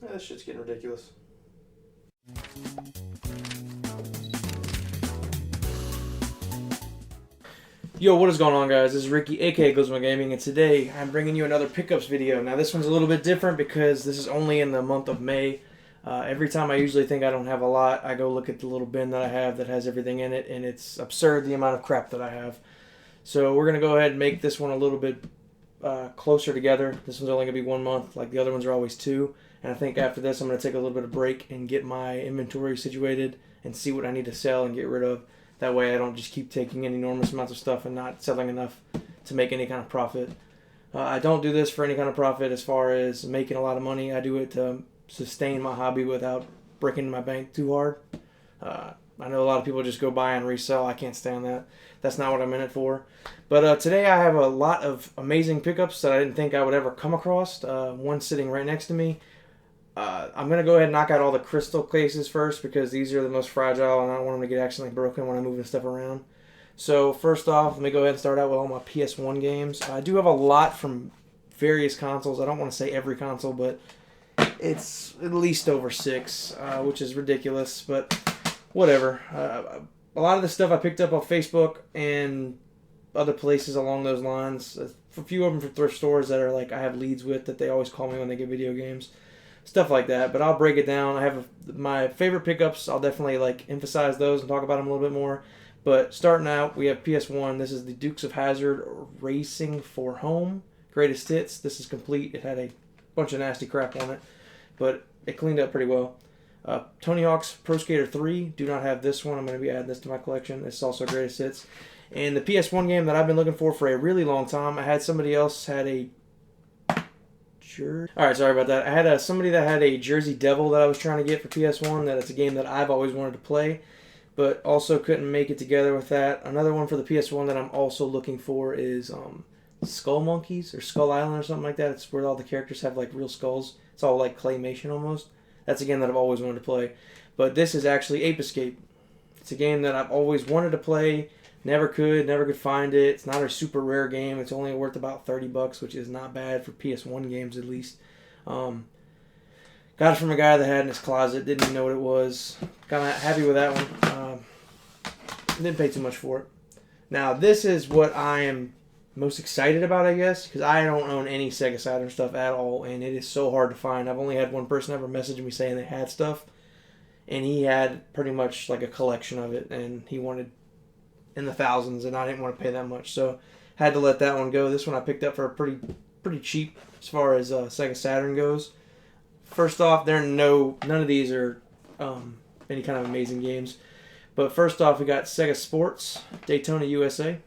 Yeah, this shit's getting ridiculous. Yo, what is going on, guys? This is Ricky, aka Glizmo Gaming, and today I'm bringing you another pickups video. Now, this one's a little bit different because this is only in the month of May. Every time I usually think I don't have a lot, I go look at the little bin that I have that has everything in it, and it's absurd the amount of crap that I have. So we're going to go ahead and make this one a little bit closer together. This one's only going to be 1 month, like the other ones are always 2. And I think after this, I'm going to take a little bit of break and get my inventory situated and see what I need to sell and get rid of. That way I don't just keep taking in enormous amounts of stuff and not selling enough to make any kind of profit. I don't do this for any kind of profit as far as making a lot of money. I do it to sustain my hobby without breaking my bank too hard. I know a lot of people just go buy and resell. I can't stand that. That's not what I'm in it for. But today I have a lot of amazing pickups that I didn't think I would ever come across. One sitting right next to me. I'm going to go ahead and knock out all the crystal cases first because these are the most fragile and I don't want them to get accidentally broken when I'm moving stuff around. So first off, let me go ahead and start out with all my PS1 games. I do have a lot from various consoles. I don't want to say every console, but it's at least over 6, which is ridiculous, but whatever. A lot of the stuff I picked up off Facebook and other places along those lines. A few of them from thrift stores that are like I have leads with that they always call me when they get video games. Stuff like that, but I'll break it down. I have my favorite pickups. I'll definitely emphasize those and talk about them a little bit more. But starting out, we have PS1. This is the Dukes of Hazzard Racing for Home Greatest Hits. This is complete. It had a bunch of nasty crap on it, but it cleaned up pretty well. Tony Hawk's Pro Skater 3. Do not have this one. I'm going to be adding this to my collection. It's also Greatest Hits. And the PS1 game that I've been looking for a really long time. I had somebody else had a Alright, sorry about that. I had somebody that had a Jersey Devil that I was trying to get for PS1. That it's a game that I've always wanted to play, but also couldn't make it together with that. Another one for the PS1 that I'm also looking for is Skull Monkeys or Skull Island or something like that. It's where all the characters have real skulls. It's all like claymation almost. That's a game that I've always wanted to play. But this is actually Ape Escape. It's a game that I've always wanted to play. Never could find it. It's not a super rare game. It's only worth about $30, which is not bad for PS1 games at least. Got it from a guy that had it in his closet. Didn't even know what it was. Kind of happy with that one. Didn't pay too much for it. Now, this is what I am most excited about, I guess, because I don't own any Sega Saturn stuff at all, and it is so hard to find. I've only had one person ever message me saying they had stuff, and he had pretty much like a collection of it, and he wanted in the thousands, and I didn't want to pay that much, so had to let that one go. This one I picked up for pretty cheap as far as Sega Saturn goes. First off, none of these are any kind of amazing games, but first off, we got Sega Sports Daytona USA.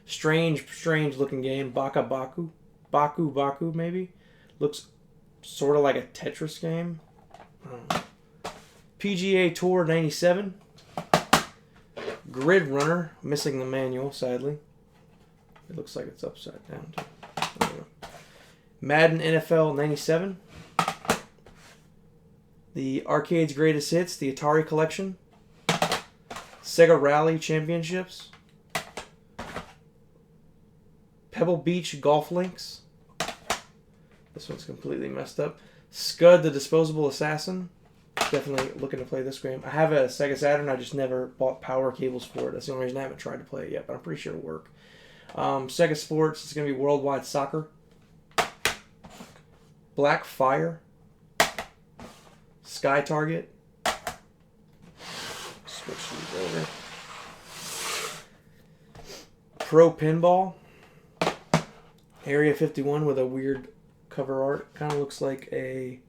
Strange looking game. Baku maybe. Looks sort of like a Tetris game. PGA Tour 97. Grid Runner, missing the manual, sadly. It looks like it's upside down, too. Madden NFL 97. The Arcade's Greatest Hits, the Atari Collection. Sega Rally Championships. Pebble Beach Golf Links. This one's completely messed up. Scud the Disposable Assassin. Definitely looking to play this game. I have a Sega Saturn. I just never bought power cables for it. That's the only reason I haven't tried to play it yet, but I'm pretty sure it'll work. Sega Sports. It's going to be Worldwide Soccer. Black Fire. Sky Target. Switch these over. Pro Pinball. Area 51 with a weird cover art. Kind of looks like a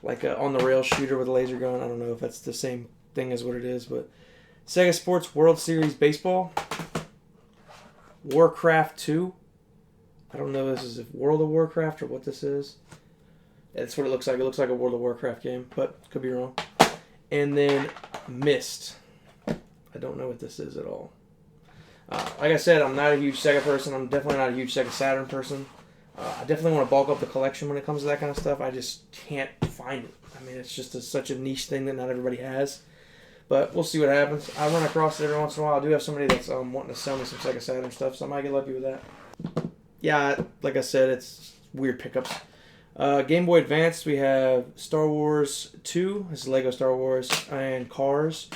on the rail shooter with a laser gun. I don't know if that's the same thing as what it is, but Sega Sports World Series Baseball. Warcraft 2. I don't know if this is World of Warcraft or what this is. That's what it looks like. It looks like a World of Warcraft game, but could be wrong. And then Myst. I don't know what this is at all. Like I said, I'm not a huge Sega person. I'm definitely not a huge Sega Saturn person. I definitely want to bulk up the collection when it comes to that kind of stuff. I just can't find it. I mean, it's just such a niche thing that not everybody has. But we'll see what happens. I run across it every once in a while. I do have somebody that's wanting to sell me some Sega Saturn stuff, so I might get lucky with that. Yeah, like I said, it's weird pickups. Game Boy Advance, we have Star Wars 2. This is Lego Star Wars, and Cars.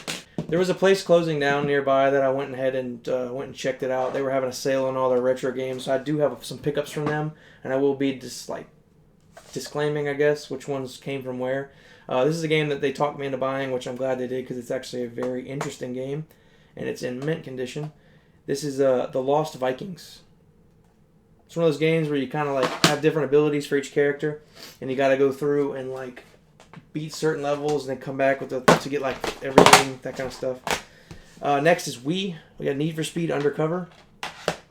There was a place closing down nearby that I went ahead and went and checked it out. They were having a sale on all their retro games, so I do have some pickups from them, and I will be just like disclaiming, I guess, which ones came from where. This is a game that they talked me into buying, which I'm glad they did because it's actually a very interesting game, and it's in mint condition. This is The Lost Vikings. It's one of those games where you kind of like have different abilities for each character, and you got to go through and like beat certain levels and then come back with to get like everything, that kind of stuff. Next is Wii. We got Need for Speed Undercover,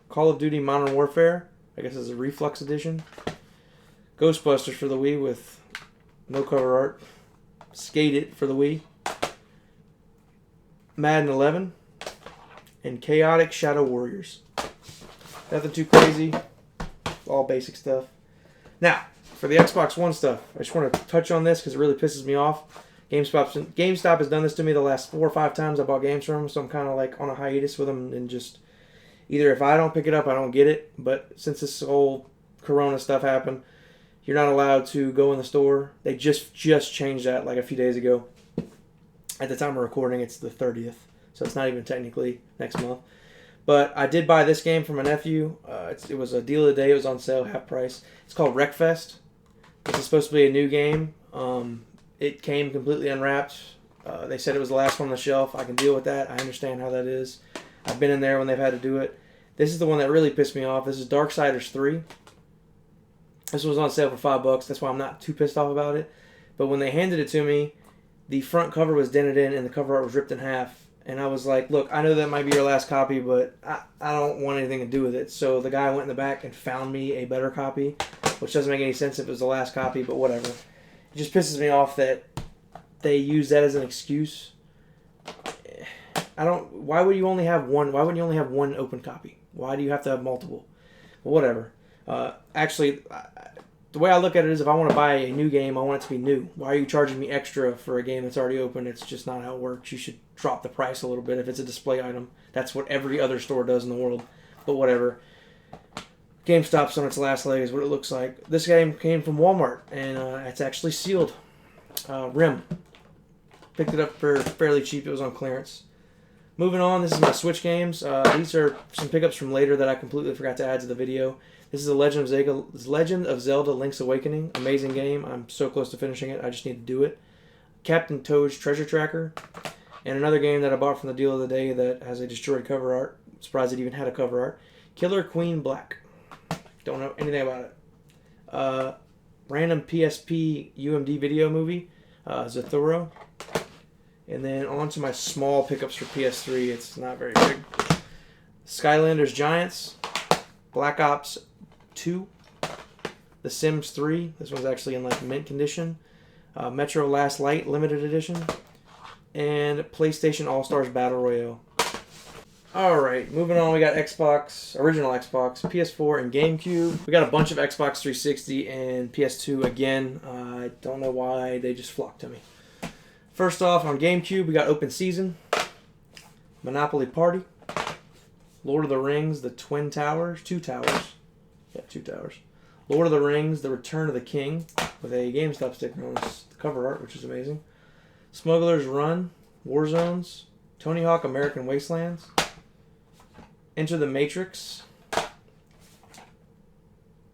Call of Duty Modern Warfare. I guess it's a Reflux edition. Ghostbusters for the Wii with no cover art. Skate It for the Wii. Madden 11 and Chaotic Shadow Warriors. Nothing too crazy. All basic stuff. Now, for the Xbox One stuff, I just want to touch on this because it really pisses me off. GameStop has done this to me the last 4 or 5 times I bought games from them, so I'm kind of like on a hiatus with them and just either if I don't pick it up, I don't get it. But since this whole Corona stuff happened, you're not allowed to go in the store. They just changed that like a few days ago. At the time of recording, it's the 30th, so it's not even technically next month. But I did buy this game from my nephew. It was a deal of the day. It was on sale, half price. It's called Wreckfest. This is supposed to be a new game. It came completely unwrapped. They said it was the last one on the shelf. I can deal with that. I understand how that is. I've been in there when they've had to do it. This is the one that really pissed me off. This is Darksiders 3. This was on sale for $5. That's why I'm not too pissed off about it. But when they handed it to me, the front cover was dented in and the cover art was ripped in half. And I was like, look, I know that might be your last copy, but I don't want anything to do with it. So the guy went in the back and found me a better copy, which doesn't make any sense if it was the last copy, but whatever. It just pisses me off that they use that as an excuse. Why would you only have one? Why wouldn't you only have one open copy? Why do you have to have multiple? Well, whatever. Actually, the way I look at it is if I want to buy a new game, I want it to be new. Why are you charging me extra for a game that's already open? It's just not how it works. You should drop the price a little bit if it's a display item. That's what every other store does in the world. But whatever. GameStop's on its last leg is what it looks like. This game came from Walmart, and it's actually sealed. Rim. Picked it up for fairly cheap. It was on clearance. Moving on, this is my Switch games. These are some pickups from later that I completely forgot to add to the video. This is the Legend of Zelda Link's Awakening. Amazing game. I'm so close to finishing it. I just need to do it. Captain Toad's Treasure Tracker. And another game that I bought from the deal of the day that has a destroyed cover art. I'm surprised it even had a cover art. Killer Queen Black. Don't know anything about it. Random PSP UMD video movie. Zathura. And then on to my small pickups for PS3. It's not very big. Skylanders Giants. Black Ops 2. The Sims 3. This one's actually in like mint condition. Metro Last Light Limited Edition. And PlayStation All-Stars Battle Royale. Alright, moving on. We got Xbox, original Xbox, PS4, and GameCube. We got a bunch of Xbox 360 and PS2 again. I don't know why, they just flocked to me. First off, on GameCube, we got Open Season, Monopoly Party, Lord of the Rings, The Twin Towers, Two Towers. Yeah, Two Towers. Lord of the Rings, The Return of the King, with a GameStop sticker on the cover art, which is amazing. Smuggler's Run, Warzones, Tony Hawk American Wastelands, Enter the Matrix,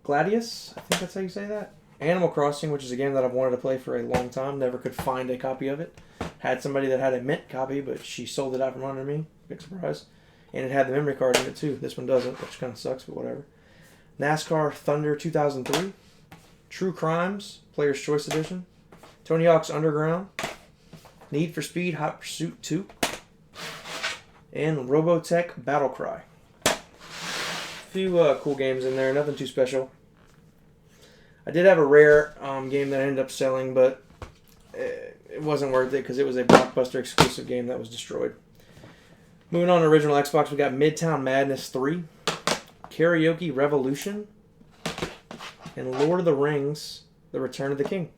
Gladius, I think that's how you say that. Animal Crossing, which is a game that I've wanted to play for a long time. Never could find a copy of it. Had somebody that had a mint copy, but she sold it out from under me. Big surprise. And it had the memory card in it too. This one doesn't, which kind of sucks, but whatever. NASCAR Thunder 2003. True Crimes, Player's Choice Edition. Tony Hawk's Underground. Need for Speed Hot Pursuit 2. And Robotech Battle Cry. A few cool games in there, nothing too special. I did have a rare game that I ended up selling, but it wasn't worth it because it was a Blockbuster exclusive game that was destroyed. Moving on to original Xbox, we got Midtown Madness 3, Karaoke Revolution, and Lord of the Rings, The Return of the King.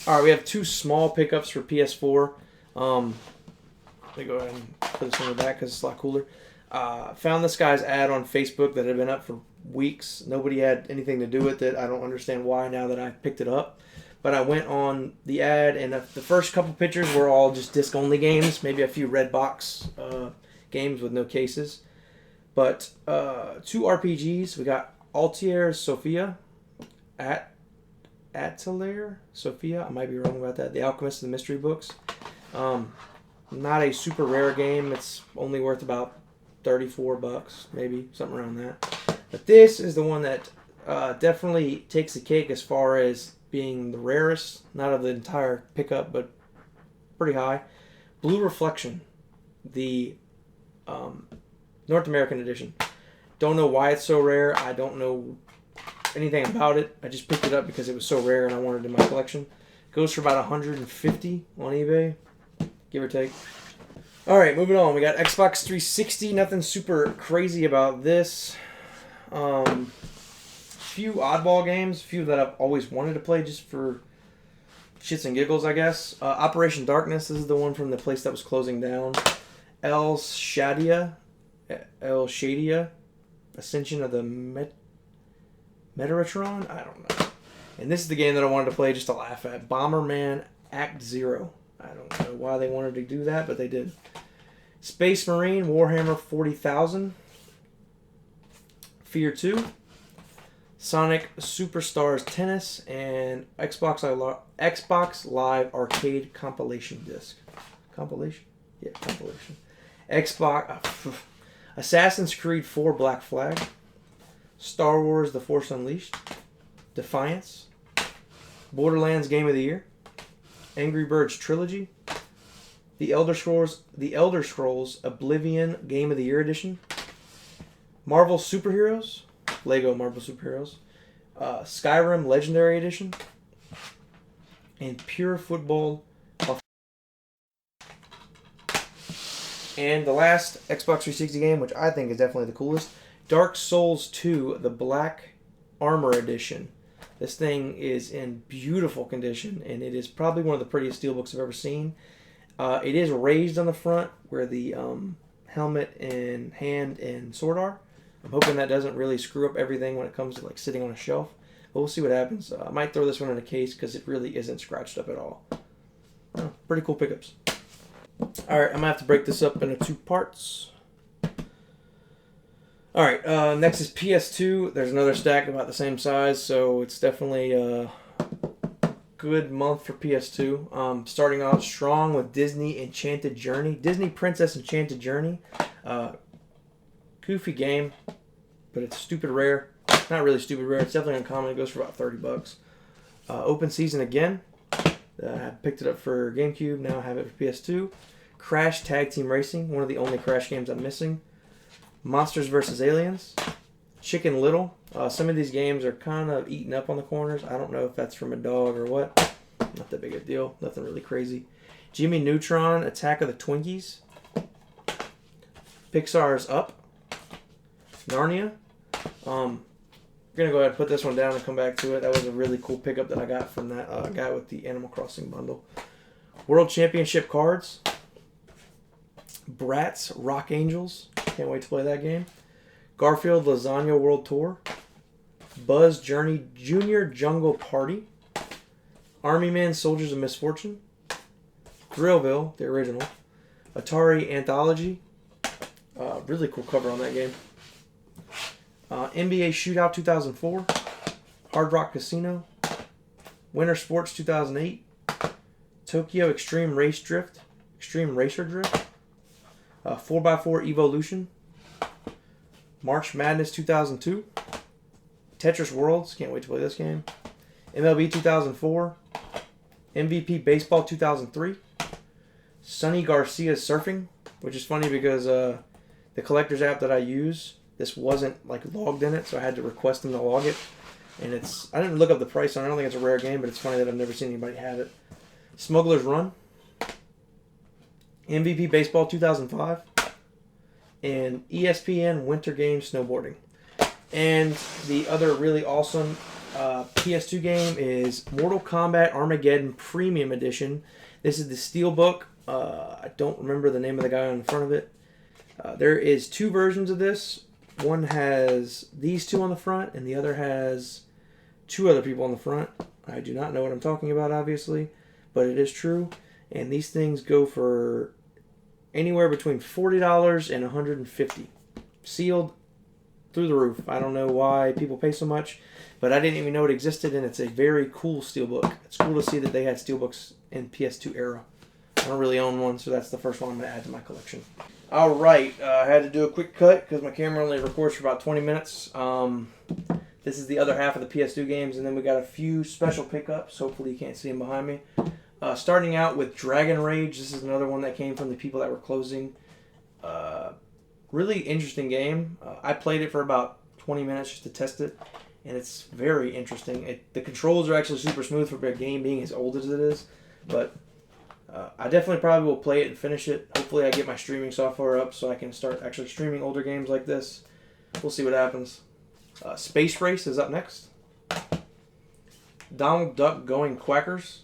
Alright, we have two small pickups for PS4. Let me go ahead and put this on the back because it's a lot cooler. Found this guy's ad on Facebook that had been up for weeks. Nobody had anything to do with it. I don't understand why now that I picked it up. But I went on the ad, and the first couple pictures were all just disc-only games, maybe a few red box games with no cases. But 2 RPGs. We got Altair Sophia, Atelier Sophia. I might be wrong about that. The Alchemist and the Mystery Books. Not a super rare game. It's only worth about $34, maybe something around that. But this is the one that definitely takes the cake as far as being the rarest, not of the entire pickup, but pretty high. Blue Reflection, the North American edition. Don't know why it's so rare. I don't know anything about it. I just picked it up because it was so rare and I wanted it in my collection. Goes for about $150 on eBay, give or take. All right, moving on. We got Xbox 360. Nothing super crazy about this. Few oddball games, few that I've always wanted to play just for shits and giggles, I guess. Operation Darkness. This is the one from the place that was closing down. El Shadia, Ascension of the Metatron. I don't know. And this is the game that I wanted to play just to laugh at. Bomberman Act Zero. I don't know why they wanted to do that, but they did. Space Marine Warhammer 40,000. Fear 2. Sonic Superstars Tennis, and Xbox Live Arcade Compilation Disc. Compilation? Yeah, compilation. Assassin's Creed 4 Black Flag. Star Wars The Force Unleashed. Defiance. Borderlands Game of the Year. Angry Birds Trilogy. The Elder Scrolls Oblivion Game of the Year Edition. Marvel Superheroes. Lego Marvel Superheroes. Skyrim Legendary Edition. And Pure Football. And the last Xbox 360 game, which I think is definitely the coolest, Dark Souls 2, the Black Armor Edition. This thing is in beautiful condition, and it is probably one of the prettiest steelbooks I've ever seen. It is raised on the front where the helmet and hand and sword are. I'm hoping that doesn't really screw up everything when it comes to like sitting on a shelf. But we'll see what happens. I might throw this one in a case because it really isn't scratched up at all. Pretty cool pickups. Alright, I'm going to have to break this up into 2 parts. Alright, next is PS2. There's another stack about the same size, so it's definitely a good month for PS2. Starting out strong with Disney Enchanted Journey. Disney Princess Enchanted Journey. Goofy game, but it's stupid rare. Not really stupid rare. It's definitely uncommon. It goes for about $30. Open Season again. I picked it up for GameCube. Now I have it for PS2. Crash Tag Team Racing. One of the only Crash games I'm missing. Monsters vs. Aliens. Chicken Little. Some of these games are kind of eaten up on the corners. I don't know if that's from a dog or what. Not that big a deal. Nothing really crazy. Jimmy Neutron. Attack of the Twinkies. Pixar's Up. Narnia. I'm going to go ahead and put this one down and come back to it. That was a really cool pickup that I got from that guy with the Animal Crossing bundle. World Championship Cards. Bratz Rock Angels. Can't wait to play that game. Garfield Lasagna World Tour. Buzz Journey Junior Jungle Party. Army Men Soldiers of Misfortune. Thrillville, the original. Atari Anthology. Really cool cover on that game. NBA Shootout 2004. Hard Rock Casino. Winter Sports 2008. Tokyo Extreme Racer Drift. 4x4 Evolution. March Madness 2002. Tetris Worlds. Can't wait to play this game. MLB 2004. MVP Baseball 2003. Sonny Garcia's Surfing, which is funny because the collector's app that I use, this wasn't like logged in it, so I had to request them to log it. And I didn't look up the price on it. I don't think it's a rare game, but it's funny that I've never seen anybody have it. Smuggler's Run. MVP Baseball 2005. And ESPN Winter Games Snowboarding. And the other really awesome PS2 game is Mortal Kombat Armageddon Premium Edition. This is the Steelbook. I don't remember the name of the guy on the front of it. There is 2 versions of this. One has these 2 on the front, and the other has 2 other people on the front. I do not know what I'm talking about, obviously, but it is true. And these things go for anywhere between $40 and $150. Sealed through the roof. I don't know why people pay so much, but I didn't even know it existed, and it's a very cool steelbook. It's cool to see that they had steelbooks in PS2 era. I don't really own one, so that's the first one I'm going to add to my collection. All right, I had to do a quick cut because my camera only records for about 20 minutes. This is the other half of the PS2 games, and then we got a few special pickups. Hopefully you can't see them behind me. Starting out with Dragon Rage. This is another one that came from the people that were closing. Really interesting game. I played it for about 20 minutes just to test it, and it's very interesting. The controls are actually super smooth for a game being as old as it is, but I definitely probably will play it and finish it. Hopefully I get my streaming software up so I can start actually streaming older games like this. We'll see what happens. Space Race is up next. Donald Duck Going Quackers.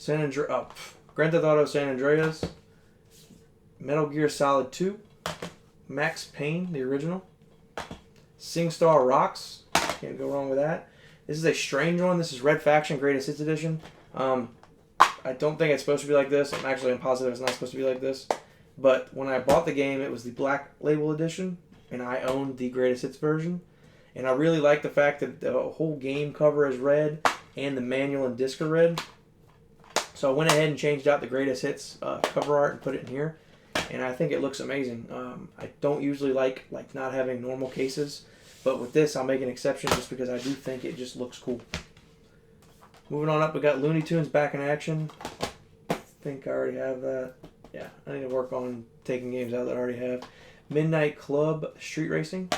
Grand Theft Auto San Andreas. Metal Gear Solid 2. Max Payne, the original. SingStar Rocks. Can't go wrong with that. This is a strange one. This is Red Faction Greatest Hits Edition. I don't think it's supposed to be like this. I'm positive it's not supposed to be like this. But when I bought the game, it was the Black Label Edition, and I owned the Greatest Hits version. And I really like the fact that the whole game cover is red, and the manual and disc are red. So I went ahead and changed out the Greatest Hits cover art and put it in here. And I think it looks amazing. I don't usually like not having normal cases, but with this I'll make an exception just because I do think it just looks cool. Moving on up, we got Looney Tunes Back in Action. I think I already have that. Yeah, I need to work on taking games out that I already have. Midnight Club Street Racing.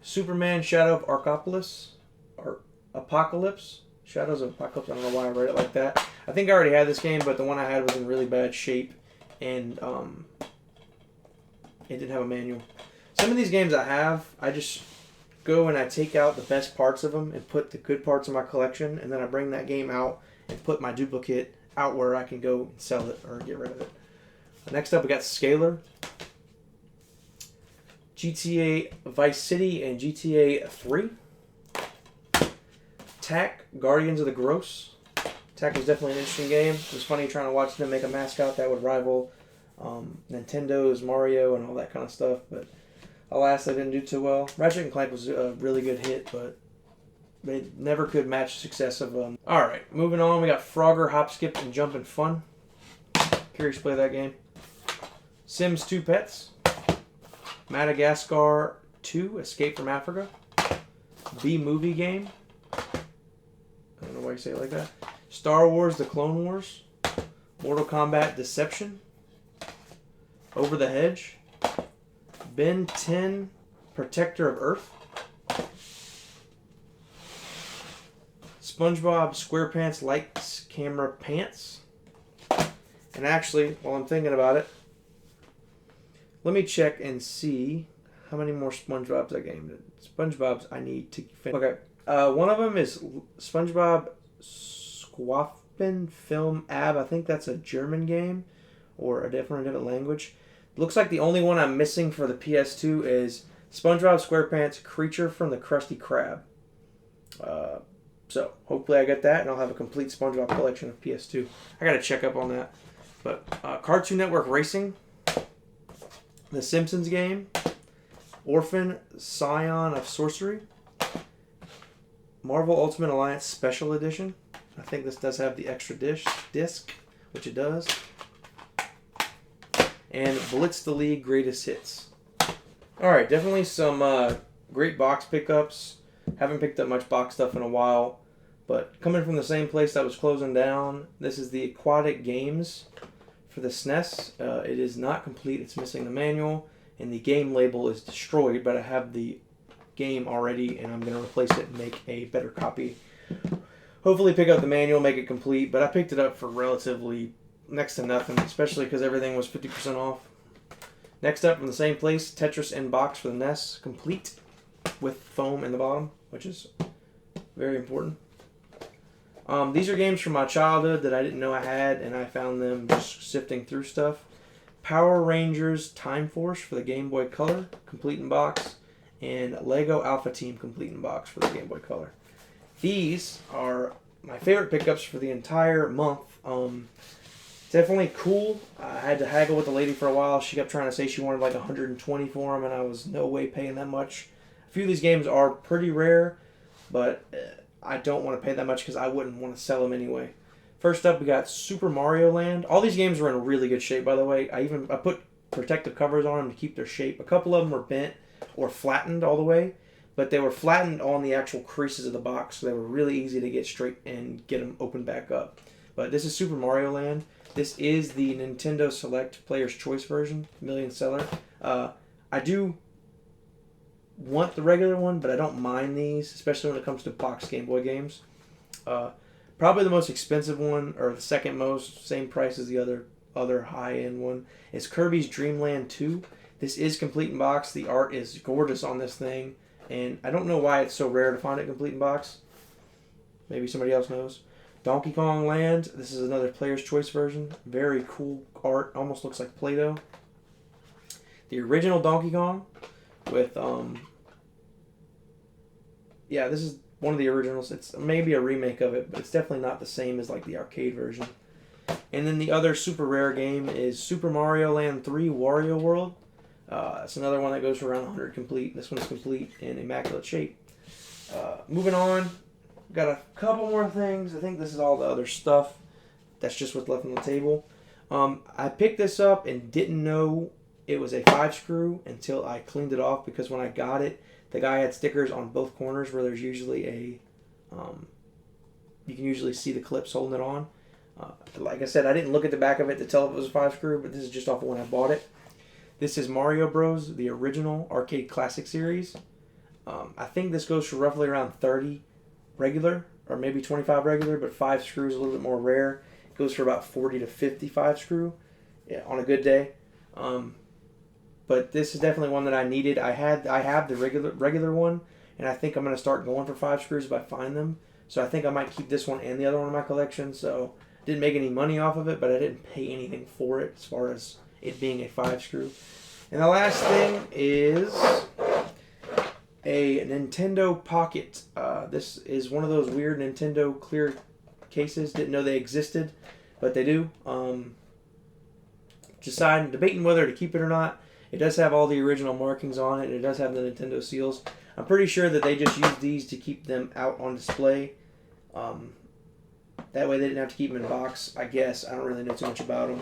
Superman Shadow of Apocalypse. Shadows of Apocalypse. I don't know why I read it like that. I think I already had this game, but the one I had was in really bad shape, and it didn't have a manual. Some of these games I have, I just go and I take out the best parts of them and put the good parts in my collection, and then I bring that game out and put my duplicate out where I can go and sell it or get rid of it. Next up, we got Scalar, GTA Vice City, and GTA 3. Tak, Guardians of the Gross. Tak was definitely an interesting game. It was funny trying to watch them make a mascot that would rival Nintendo's Mario and all that kind of stuff, but alas, they didn't do too well. Ratchet and Clank was a really good hit, but they never could match the success of them. Alright, moving on, we got Frogger, Hop, Skip, and Jumpin' Fun. Curious to play that game. Sims 2 Pets. Madagascar 2, Escape from Africa. B-Movie Game. I don't know why you say it like that. Star Wars The Clone Wars. Mortal Kombat Deception. Over the Hedge. Ben 10 Protector of Earth. SpongeBob SquarePants Lights Camera Pants. And actually, while I'm thinking about it, let me check and see how many more SpongeBob's I gamed. SpongeBob's I need to finish. Okay, one of them is SpongeBob Squaffen Film Ab. I think that's a German game or a different language. Looks like the only one I'm missing for the PS2 is SpongeBob SquarePants Creature from the Krusty Krab. So hopefully I get that and I'll have a complete SpongeBob collection of PS2. I gotta check up on that. But Cartoon Network Racing, The Simpsons game, Orphan Scion of Sorcery, Marvel Ultimate Alliance Special Edition. I think this does have the extra disc, which it does. And Blitz the League Greatest Hits. Alright, definitely some great box pickups. Haven't picked up much box stuff in a while. But coming from the same place that was closing down, this is the Aquatic Games for the SNES. It is not complete. It's missing the manual. And the game label is destroyed. But I have the game already. And I'm going to replace it and make a better copy. Hopefully pick up the manual, make it complete. But I picked it up for relatively next to nothing, especially because everything was 50% off. Next up from the same place, Tetris in box for the NES, complete with foam in the bottom, which is very important. These are games from my childhood that I didn't know I had, and I found them just sifting through stuff. Power Rangers Time Force for the Game Boy Color, complete in box, and Lego Alpha Team, complete in box for the Game Boy Color. These are my favorite pickups for the entire month. Definitely cool. I had to haggle with the lady for a while. She kept trying to say she wanted like 120 for them, and I was no way paying that much. A few of these games are pretty rare, but I don't want to pay that much because I wouldn't want to sell them anyway. First up, we got Super Mario Land. All these games were in really good shape, by the way. I put protective covers on them to keep their shape. A couple of them were bent or flattened all the way, but they were flattened on the actual creases of the box, so they were really easy to get straight and get them opened back up. But this is Super Mario Land. This is the Nintendo Select Player's Choice version, million seller. I do want the regular one, but I don't mind these, especially when it comes to box Game Boy games. Probably the most expensive one, or the second most, same price as the other high-end one, is Kirby's Dream Land 2. This is complete in box. The art is gorgeous on this thing, and I don't know why it's so rare to find it complete in box. Maybe somebody else knows. Donkey Kong Land. This is another Player's Choice version. Very cool art. Almost looks like Play-Doh. The original Donkey Kong with, yeah, this is one of the originals. It's maybe a remake of it, but it's definitely not the same as like the arcade version. And then the other super rare game is Super Mario Land 3 Wario World. It's another one that goes for around 100 complete. This one's complete in immaculate shape. Moving on. Got a couple more things. I think this is all the other stuff. That's just what's left on the table. I picked this up and didn't know it was a 5-screw until I cleaned it off, because when I got it, the guy had stickers on both corners where there's usually a... you can usually see the clips holding it on. Like I said, I didn't look at the back of it to tell if it was a 5-screw, but this is just off of when I bought it. This is Mario Bros., the original arcade classic series. I think this goes for roughly around 30 regular, or maybe 25 regular, but 5 screws a little bit more rare. It goes for about 40 to 55 screw, yeah, on a good day. But this is definitely one that I needed. I have the regular one, and I think I'm going to start going for 5 screws if I find them. So I think I might keep this one and the other one in my collection. So didn't make any money off of it, but I didn't pay anything for it as far as it being a 5 screw. And the last thing is a Nintendo Pocket. This is one of those weird Nintendo clear cases. Didn't know they existed, but they do. Debating whether to keep it or not. It does have all the original markings on it. It does have the Nintendo seals. I'm pretty sure that they just used these to keep them out on display. That way they didn't have to keep them in a box, I guess. I don't really know too much about them.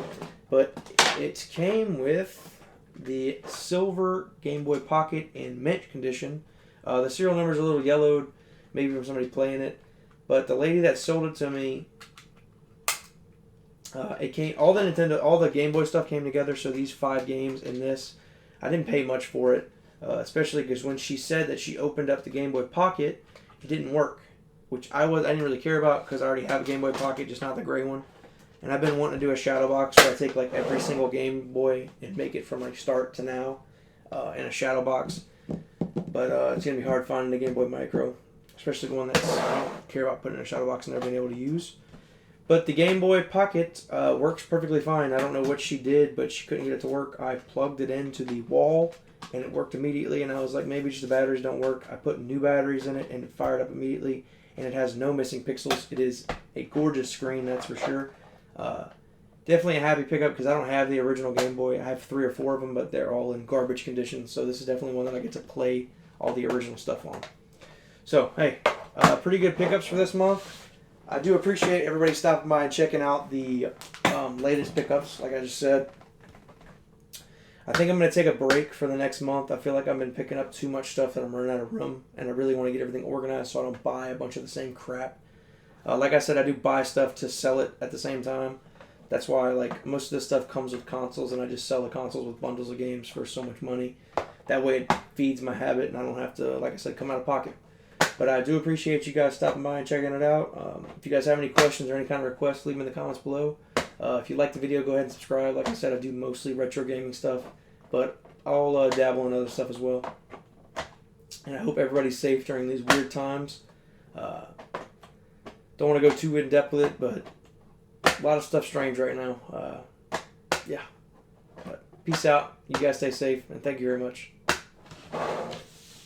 But it came with the silver Game Boy Pocket in mint condition. The serial number is a little yellowed, maybe from somebody playing it. But the lady that sold it to me, all the Game Boy stuff came together. So these 5 games in this, I didn't pay much for it, especially because when she said that she opened up the Game Boy Pocket, it didn't work, which I didn't really care about because I already have a Game Boy Pocket, just not the gray one. And I've been wanting to do a shadow box where I take like every single Game Boy and make it from like start to now in a shadow box. But it's gonna be hard finding the Game Boy Micro, especially the one that I don't care about putting in a shadow box and never being able to use. But the Game Boy Pocket works perfectly fine. I don't know what she did, but she couldn't get it to work. I plugged it into the wall, and it worked immediately. And I was like, maybe just the batteries don't work. I put new batteries in it, and it fired up immediately. And it has no missing pixels. It is a gorgeous screen, that's for sure. Definitely a happy pickup because I don't have the original Game Boy. I have 3 or 4 of them, but they're all in garbage condition. So this is definitely one that I get to play all the original stuff on. So, hey, pretty good pickups for this month. I do appreciate everybody stopping by and checking out the latest pickups, like I just said. I think I'm going to take a break for the next month. I feel like I've been picking up too much stuff that I'm running out of room, and I really want to get everything organized so I don't buy a bunch of the same crap. Like I said, I do buy stuff to sell it at the same time. That's why like most of this stuff comes with consoles, and I just sell the consoles with bundles of games for so much money. That way it feeds my habit, and I don't have to, like I said, come out of pocket. But I do appreciate you guys stopping by and checking it out. If you guys have any questions or any kind of requests, leave them in the comments below. If you like the video, go ahead and subscribe. Like I said, I do mostly retro gaming stuff, but I'll dabble in other stuff as well. And I hope everybody's safe during these weird times. Don't want to go too in-depth with it, but a lot of stuff strange right now. Yeah. But Peace out. You guys stay safe, and thank you very much.